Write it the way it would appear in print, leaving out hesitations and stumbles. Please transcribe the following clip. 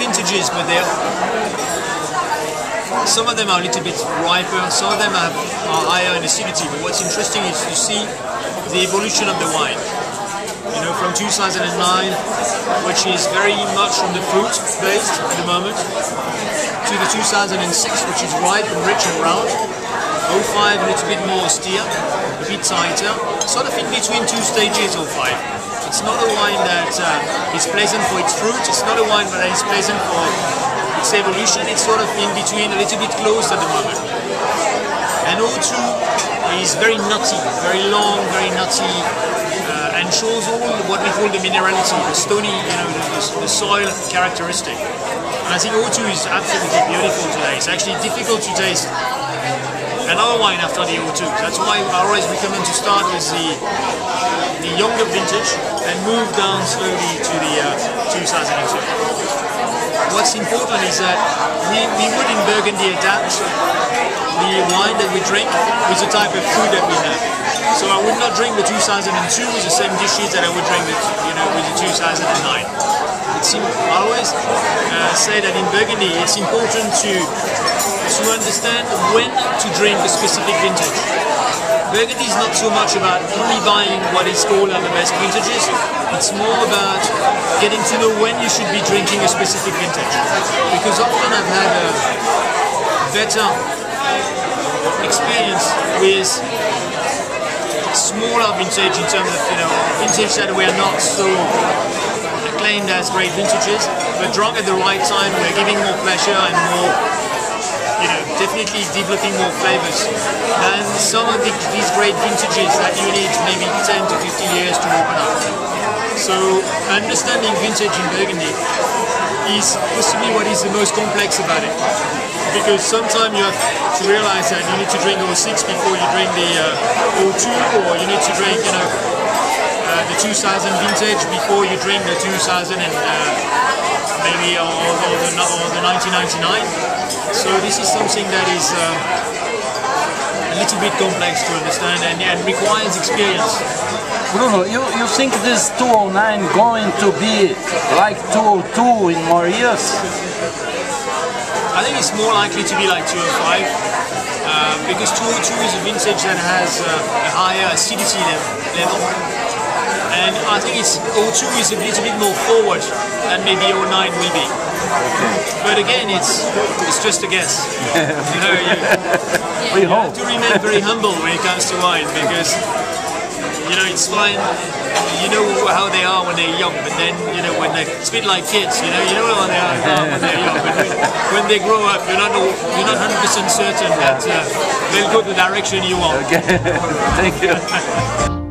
vintages, but some of them are a little bit riper, some of them are higher in acidity. But what's interesting is to see the evolution of the wine. You know, from 2009, which is very much on the fruit based at the moment, to the 2006, which is ripe and rich and round. 05 a little bit more austere, a bit tighter, sort of in between two stages. 05. It's not a wine that is pleasant for its fruit. It's not a wine that is pleasant for its evolution. It's sort of in between, a little bit close at the moment. And 02 is very nutty, very long, very nutty. And shows all what we call the minerality, the stony, you know, the soil characteristic. And I think 02 is absolutely beautiful today. It's actually difficult to taste another wine after the 02. That's why I always recommend to start with the younger vintage and move down slowly to the 2002. What's important is that we would in Burgundy adapt the wine that we drink with the type of food that we have. So I would not drink the 2002 with the same dishes that I would drink with, you know, with the 2009. I always say that in Burgundy it's important to understand when to drink a specific vintage. Burgundy is not so much about only buying what is called the best vintages. It's more about getting to know when you should be drinking a specific vintage. Because often I've had a better experience with smaller vintage in terms of, you know, vintage that we are not so acclaimed as great vintages, but drunk at the right time, we're giving more pleasure and more, you know, definitely developing more flavors than some of these great vintages that you need maybe 10 to 15 years to open up. So understanding vintage in Burgundy is possibly what is the most complex about it. Because sometimes you have to realize that you need to drink 06 before you drink the 02, or you need to drink, you know, the 2000 vintage before you drink the 2000 and maybe or the 1999. So this is something that is a little bit complex to understand and requires experience. Bruno, you think this 209 going to be like 202 in more years? I think it's more likely to be like 205 because 202 is a vintage that has a higher acidity level, and I think it's 02 is a little bit more forward than maybe 09 will be. Okay. But again, it's just a guess. You know, you have to remain very humble when it comes to wine, because you know it's fine. You know how they are when they're young, but then you know when it's a bit like kids. You know how they are when they're young. But when they grow up, you're not 100% certain that they'll go the direction you want. Okay. Thank you.